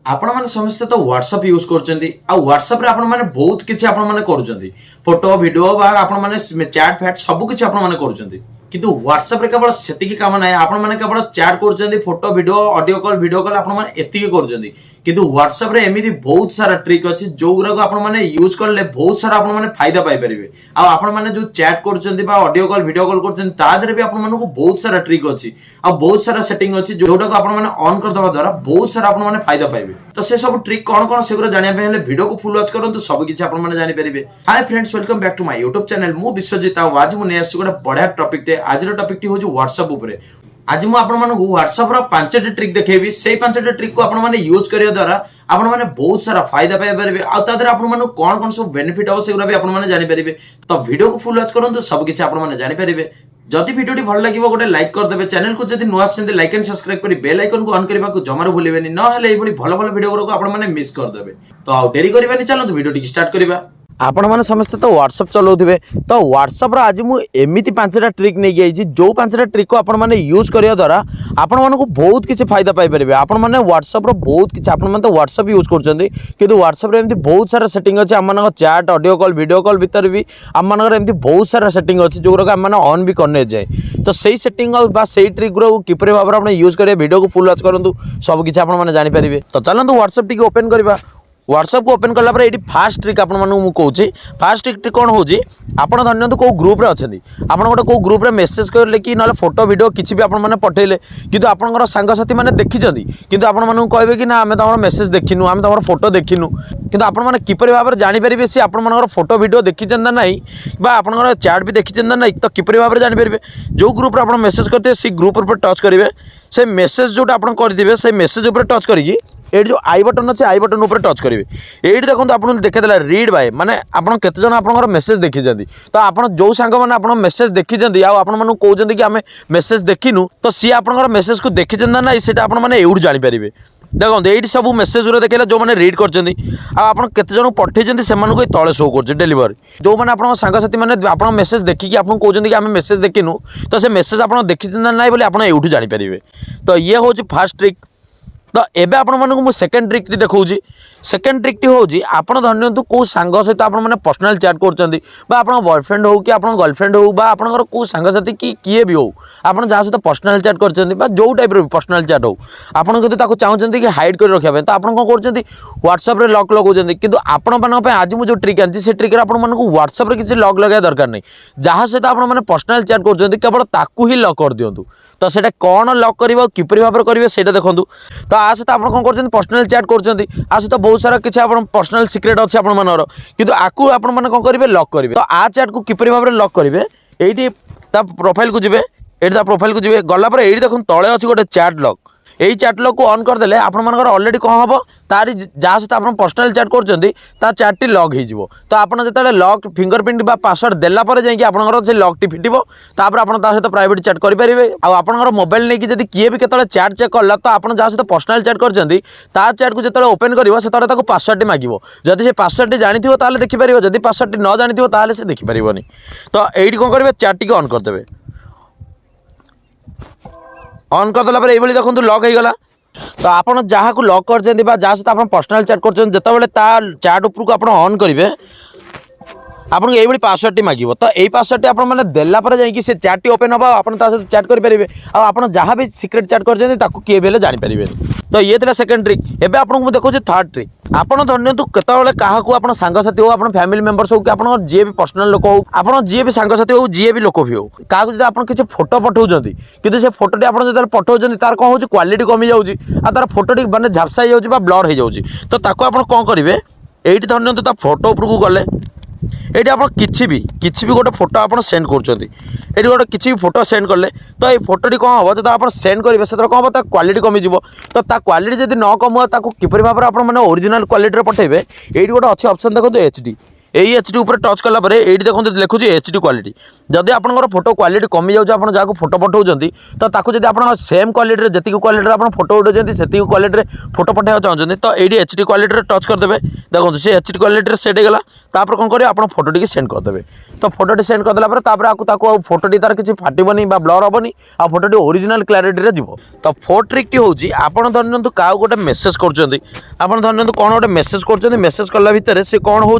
आपण माने समस्त तो व्हाट्सएप यूज करचंदी आ व्हाट्सएप रे आपण माने बहुत किछि आपण माने करूचंदी फोटो वीडियो बा आपण माने चैट फैट सब किछि आपण माने करूचंदी किंतु व्हाट्सएप रे केवल सेतिकी काम नाही आपण माने केवल चैट करूचंदी फोटो वीडियो कॉल आपण माने एतिकी करूचंदी किंतु व्हाट्सएप रे एमिति बहुत सारा ट्रिक अछि जो गुरा को आपण माने यूज करले बहुत सारा आपण माने फायदा पाई परिबे आ आपण माने जो चैट करूचंदी बा ऑडियो कॉल वीडियो कॉल करूचंदी ता देरे भी आपण माने को बहुत सारा ट्रिक अछि आ बहुत सारा सेटिंग अछि जोटा को आपण माने ऑन कर दबा द्वारा बहुत सारा आपण माने फायदा पाइबे तो से सब ट्रिक कौन कौन से जानिया पे वीडियो को फुल वॉच करंतु सब किछि आपण माने जानि परिबे। Hi friends welcome back to my YouTube channel मु विश्वजित आज मु ने आसी गोटे बढ़िया टॉपिक टे आज रो टॉपिक टी हो व्हाट्सएप ऊपर आज मु आपण माने व्हाट्सएप रो पांचटी ट्रिक देखेबी सेही पांचटी ट्रिक को आपण माने यूज करिया द्वारा आपण माने बहुत सारा फायदा पाइ परिबे आ तादर आपण माने कौन कौन सब बेनिफिट हो सेगुरा भी आपण माने जानि परिबे तो वीडियो को फुल वॉच करंतु सब किछि आपण माने जानि परिबे। जदि वीडियो भल लगे गोटे लाइक कर देबे चैनल को जदि नुआ आछन लाइक एंड सब्सक्राइब करी बेल आइकन को ऑन करबा को जमार भूलिबेनी न हेले एबडी भल भल वीडियो को आपण माने मिस कर देबे तो आ डेरी करबानी चलो वीडियो टी स्टार्ट करबा। आपण माने समस्त तो व्हाट्सएप चलाउथिबे तो व्हाट्सएप रो आज मु एमिति पांचटा ट्रिक नै गई जो पांचटा ट्रिक को आपण माने यूज करिया द्वारा आपण माने को बहुत किछि फायदा पाई परिबे। आपण माने व्हाट्सएप रो बहुत किछि आपण माने तो व्हाट्सएप यूज करचंदी किंतु व्हाट्सएप रे एमिति बहुत सारा सेटिंग अछि हम माने chat audio call video call भीतर भी हम माने एमिति बहुत सारा सेटिंग अछि जोरा को हम माने ऑन भी करने जाय तो सही सेटिंग बा सही ट्रिक रो किपरे भाबरा आपण यूज करिया वीडियो को फुल वॉच करंतु सब किछि आपण माने जानि परिबे। तो चलंतु व्हाट्सएप टी ओपन करबा। व्हाट्सएप को ओपन कला ये फास्ट ट्रिक आपण मानू कहूँ फास्ट ट्रिक कौन हो आप धरत कौ ग्रुप रे अच्छे आप गोटे कौ ग्रुप रे मेसेज करें कि ना फोटो वीडियो किसी भी आपने पठेले किंतु आपंकर सांगसाथी मैंने देखी किंतु आपण मानू कहे कि ना आम तुम मेसेज देखिनु आम तुम फोटो देखिनु किंतु आपण मैंने किपर भाव में जानीपर सी आपर फोटो वीडियो देखी ना ना आपंकर चैट भी देखी ना ना तो किपर भाव में जानीपर जो ग्रुप आप मेसेज करते से ग्रुप पर टच करेंगे से मेसेज जोटा आप करेंगे से मेसेज उपर टच करी ये जो आई बटन अच्छे आई बटन ऊपर टच करेंगे ये देखो आपको देखेदेला रीड बाय माने आपन केते जन आपन मेसेज देखी जंदी तो आपन जो सांग माने आपन मेसेज देखी जंदी आ आपन मानु कहउजंदी कि आमे मेसेज देखिनु तो सी आपन मेसेज को देखी जंदा ना सेटा आपन माने एउड जानि परिबे। देखो ये सब मेसेज रे देखेला जो माने रीड करचंदी आ आपन केते जन पठे जंदी से मानु को तळे शो करछ डिलीवरी जो माने आपन सांगसाथी माने आपन मेसेज देखि कि आपन कहउजंदी कि आमे मेसेज देखिनु तो से मेसेज आपन देखी जंदा ना बोली आपन एउड जानि परिबे। तो ये होची फास्ट ट्रिक। तो एबे आपण मानक मु सेकंड ट्रिक टी देखौजी सेकंड ट्रिक टी होजी आपण धन्यंतु को सांग सहित आपण माने पर्सनल चैट करचंदी बा आपण बॉयफ्रेंड हो कि आपण गर्लफ्रेंड हो बा आपणकर को सांग साथी कि किए भी हो आपण जहा सहित पर्सनल चैट करचंदी बा जो टाइप रो पर्सनल चैट हो आपण जदि ताको चाहउचंदी कि हाइड कर रखिया तो आपण कोन करचंदी व्हाट्सएप रे लॉक लगाउचंदी किंतु आपण मानक पे आज मु जो ट्रिक आंची से ट्रिक रे आपण मानक व्हाट्सएप रे किछि लॉक लगाया दरकार नै जहा सहित आपण माने पर्सनल चैट करचंदी केवल ताकू ही लॉक कर दियंतु तो सेटा कोन लॉक करबा किपरि भाबर करिवे सेटा देखंतु। तो आ सहित आपण कोन करचंदी पर्सनल चैट करचंदी आ सहित बहुत सारा किछि आपण पर्सनल सीक्रेट अछि आपण मानर किंतु आकू आपण माने कोन करिवे लॉक करिवे। तो आ चैट को किपरि भाबर लॉक करिवे एठी ता प्रोफाइल को जिवे एठी ता प्रोफाइल को जिवे गला पर एठी देखन तळे अछि गोटे चैट लॉक यही चैट लॉक को ऑन कर देले आपण मानकर ऑलरेडी कौन हम तारी जहाँ सहित आप पर्सनल चैट कर चैट टी लॉक हो तो आपड़ जो लॉक फिंगरप्रिंट बा पासवर्ड देला पर जाकि आपंकर से लॉक टी फिटिबो तापर आपण ता सहित प्राइवेट चैट करेंगे आपंकर मोबाइल नहीं कि किए भी केतले चैट चेक कला तो आप जहाँ सहित पर्सनल चैट कर चैट को जो ओपन कर से पासवर्ड टी मांगो जदि से पासवर्ड टी जानी ताले देखिपर जदि पासवर्ड टी न जानी ताले से देखिपर। तो ये कौन करेंगे चैट टी ऑन करदे ऑन करदेला पर ये देखो लॉक हो गला। तो आपड़ जहाँ को लॉक कर जहाँ सहित आप पर्सनल चैट कर जिते चैट उपरको आप ऑन करेंगे आपको ये पासवर्ड टी मांगो तो यही पासवर्ड टी आपने देला जाकि से चैट टी ओपन हम आप चैट करेंगे आप जहाँ भी सिक्रेट चैट कर किए भी जानीपर। तो ये थी सेकंड ट्रिक। एबे आपको देखो थर्ड ट्रिक आप धरतु केतले क्या सांगसाथी हो आप फैमिली मेंबर्स हो कि आप जी भी पर्सनल लोक हो आप जी भी सांगसाथी हो जी भी लोक भी हो क्या जो आप किसी फोटो पठाऊँ कि से फोटोटी आप जो पठाऊँ तार कौन हो क्वालिटी कमी जाऊँगी तार फोटोटी मैंने झापसा हो जाऊँगी ब्लर हो जाऊँगी तो ताको आप कौन करेंगे ये धरतु फोटो उपरको गले ये आप किसी भी गोटे फोटो आप सेंड कर गोटे किसी भी फोटो सेंड कले तो ये फोटोटी कौन हम जो आप सेंड करेंगे से कौन हम क्वालिटी कमिज तो क्वालिटी जब न कम किपर भाव में आप ओरिजिनल क्वालिटी पठेबे ये गोटे अच्छे ऑप्शन देखो एचडी यही एचडी ऊपर टच कला ये देखो लिखुची एचडी क्वालिटी जदि आपंकर फोटो क्वालिटी कमी जाऊँ आप जहाँ फोटो पठाऊँ तो ताकू जब आप सेम क्वालिटी जी क्वालिटी आप फोटो उठाऊँ से क्वालिटी फोटो पठाइबा चाहते तो ये एचडी क्वालिटी टच करदे देखो से एचडी क्वालिटी सेट होगा तापर कौन करेंगे आप फोटोटी सेंड करदे तो फोटोटी सेंड करदेला फोटोटी तार किसी फाटबनी ब्लर हेनी आ फोटोटी ओरिजिनल क्लारिटी जीव तो फोर्थ ट्रिक हूँ आपड़ धरनी क्या गोटे मेसेज कर धरनी कौन गोटे मेसेज कर मेसेज कला भितर से कौन हो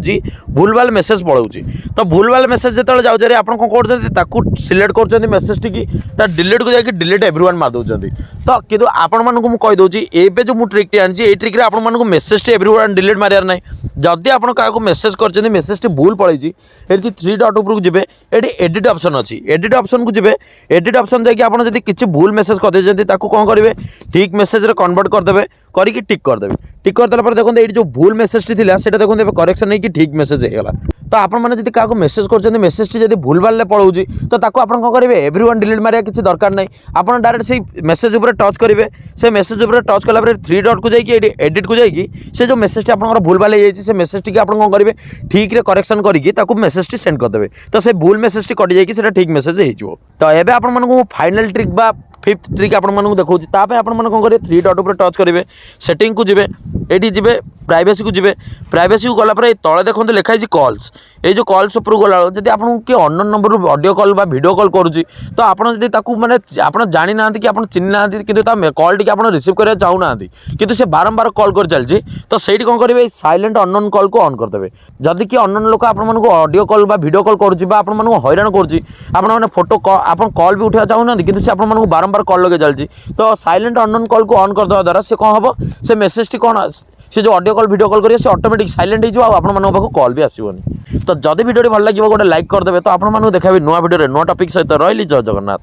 भूलभाल मेसेज पलाऊँ तो भूलभाल मेसेज जो जाऊँ आप कौन कर सिलेक्ट कर मेसेज टी डिलीट को जाकि डिलीट एवरीवन मार दौरान तो किंतु आपण मानक मुझे कहीदे ये जो मुझे ट्रिक आनी ये ट्रिक आपको मेसेज टी एवरीवन डिलीट मारियार ना जदि आप मेसेज कर मेसेज टी भूल पलैची ये 3 डॉट उपरକୁ ଯିବେ एटी एडिट ऑप्शन अच्छी एडिट ऑप्शन को ଯିବେ एडिट ऑप्शन जाकि आप किसी भूल मेसेज करदे ताकू कौन करेंगे ठीक मेसेज रे कन्वर्ट करदे करके टिक करदेवे टिक करदेला देखो ये जो भूल मेसेज टी था सेटा देखो करेक्शन नहीं कि ठीक मेसेज होगा तो आप क्या मेसेज कर मेसेज टी जब भूल भाल पलाऊँ तो ताकू आप कौन करेंगे एवरीवन डिलीट मारिया किसी दरकार नहीं आप डायरेक्ट से मेसेज उपर टच करेंगे से मेसेज उपर टच कला 3 डॉट को जाकि एडिट को जाकि से जो मेसेज टी आप भूल भाल हो मेसेज टी आप कौन करेंगे ठीक रे करेक्शन करके मेसेज टी सेंड करदे तो से भूल मेसेज टी कटि जाकि ठीक मेसेज हो तो ये आप फाइनल ट्रिक बा फिफ्थ ट्रिक आपको देखा आप कौन करेंगे 3 डॉट पर टच करेंगे सेटिंग को जीवे ये जी प्राइवेसी को जीवे प्राइवेसी को गला तले देखो लिखाई कॉल्स ये जो कॉल्स उपर गला जब आपको किए अननोन नंबर ऑडियो कॉल बा वीडियो कॉल करुँची तो आप माने आप जानी ना कि आप चिन्ह ना कि कॉल टी आप रिसीव करने चाहूना कि से बारंबार कॉल कर चलती तो सही कौन करेंगे साइलेंट अननोन कॉल को ऑन करदे जदि कि अननोन लोक आपको ऑडियो कॉल बा वीडियो कॉल करुँची हैरान कर फोटो आप कॉल भी उठा चाहूना कि से आपको बारंबार कॉल लगे चलती तो साइलेंट अननोन कॉल को ऑन करदे द्वारा से कौन हम से मेसेज टी कौन से जो ऑडियो कॉल वीडियो कॉल करेंगे से ऑटोमेटिक साइलेंट हो आप कॉल भी आसोनी तो जदि वीडियो भल लगे गोटे लाइक करदे तो आपको देखा नुआ वीडियो नुआ टॉपिक सहित रही जय जगन्नाथ।